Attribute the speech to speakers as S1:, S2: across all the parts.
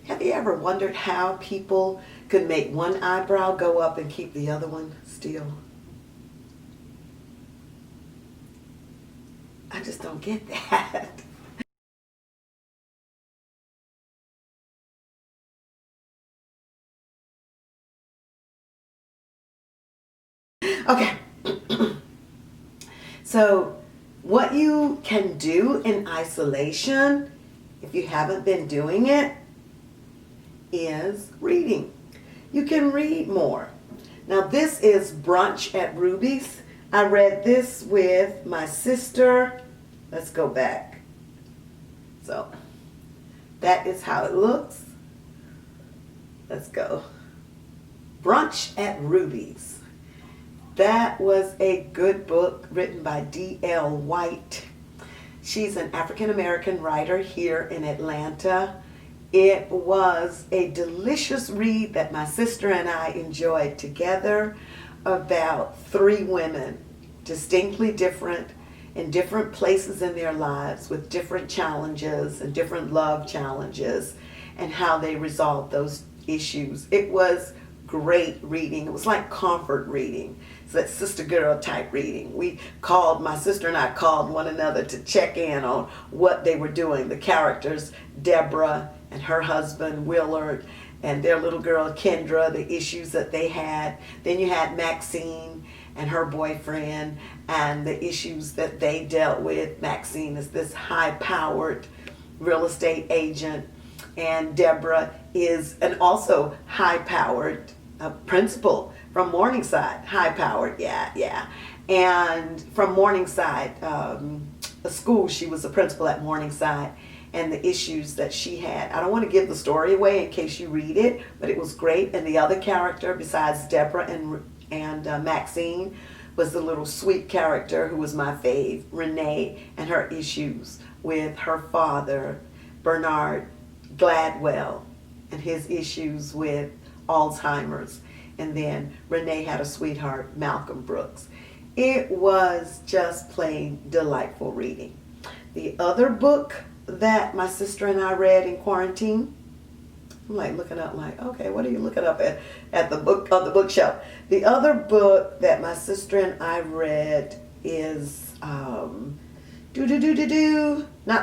S1: Have you ever wondered how people could make one eyebrow go up and keep the other one still? I just don't get that. Okay. So what you can do in isolation, if you haven't been doing it, is reading. You can read more. Now this is Brunch at Ruby's. I read this with my sister. Let's go back. So that is how it looks. Let's go. Brunch at Ruby's. That was a good book written by D.L. White. She's an African-American writer here in Atlanta. It was a delicious read that my sister and I enjoyed together about three women, distinctly different, in different places in their lives with different challenges and different love challenges and how they resolved those issues. It was great reading. It was like comfort reading. It's that sister girl type reading. My sister and I called one another to check in on what they were doing. The characters, Deborah and her husband, Willard, and their little girl, Kendra, the issues that they had. Then you had Maxine and her boyfriend and the issues that they dealt with. Maxine is this high-powered real estate agent, and Deborah is an also high-powered principal from Morningside. High-powered, yeah. And from Morningside, a school, she was a principal at Morningside, and the issues that she had. I don't want to give the story away in case you read it, but it was great. And the other character besides Deborah and Maxine was the little sweet character who was my fave, Renee, and her issues with her father, Bernard Gladwell, and his issues with Alzheimer's. And then Renee had a sweetheart, Malcolm Brooks. It was just plain delightful reading. The other book that my sister and I read in quarantine, I'm like looking up like, okay, what are you looking up at the book on the bookshelf? The other book that my sister and I read is not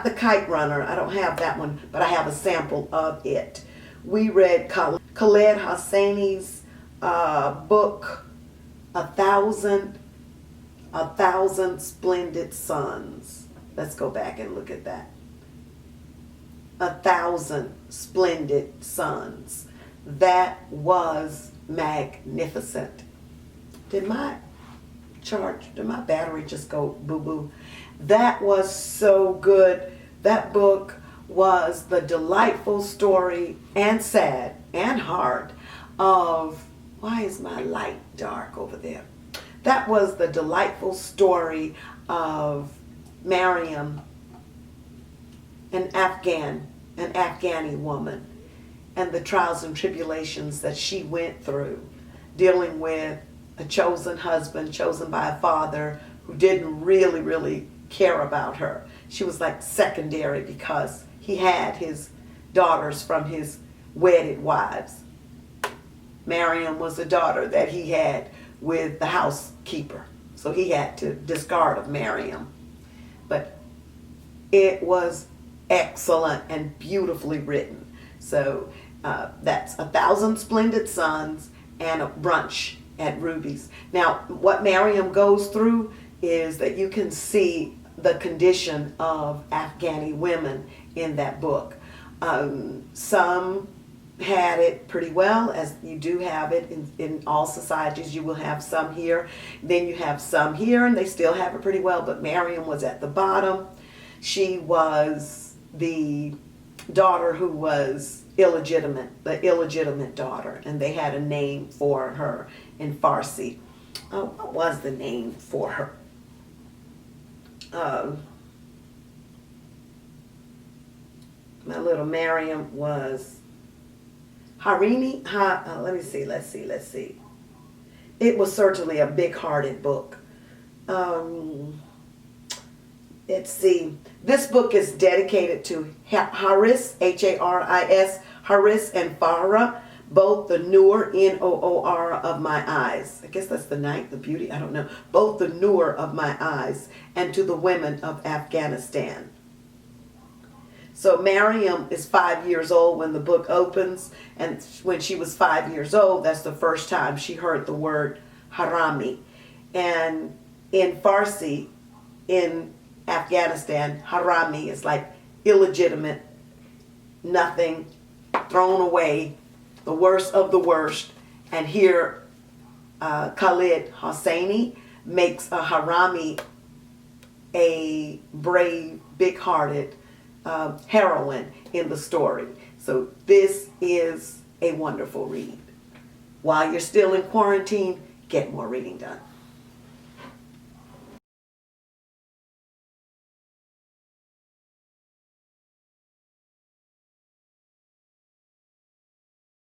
S1: The Kite Runner. I don't have that one, but I have a sample of it. We read Khaled Hosseini's book, A Thousand Splendid Suns. Let's go back and look at that. 1,000 Splendid Suns. That was magnificent. Did my battery just go boo-boo? That was so good. That book was the delightful story, and sad and hard, of, why is my light dark over there? That was the delightful story of Mariam, an Afghani woman, and the trials and tribulations that she went through, dealing with a chosen husband, chosen by a father who didn't really care about her. She was like secondary because he had his daughters from his wedded wives. Mariam was a daughter that he had with the housekeeper, so he had to discard of Mariam. But it was excellent and beautifully written. So that's 1,000 Splendid Suns and a Brunch at Ruby's. Now, what Mariam goes through is that you can see the condition of Afghani women in that book. Some had it pretty well, as you do have it in all societies. You will have some here, then you have some here, and they still have it pretty well, but Mariam was at the bottom. She was the daughter who was illegitimate, the illegitimate daughter, and they had a name for her in Farsi. What was the name for her? My little Mariam was Harini. Let's see. It was certainly a big-hearted book. Let's see. This book is dedicated to Haris, Haris, Haris and Farah, both the Noor, Noor of my eyes. I guess that's the night, the beauty, I don't know. Both the Noor of my eyes, and to the women of Afghanistan. So Mariam is 5 years old when the book opens, and when she was 5 years old, that's the first time she heard the word harami. And in Farsi, in Afghanistan, harami is like illegitimate, nothing, thrown away, the worst of the worst. And here, Khalid Hosseini makes a harami a brave, big-hearted heroine in the story. So this is a wonderful read. While you're still in quarantine, get more reading done.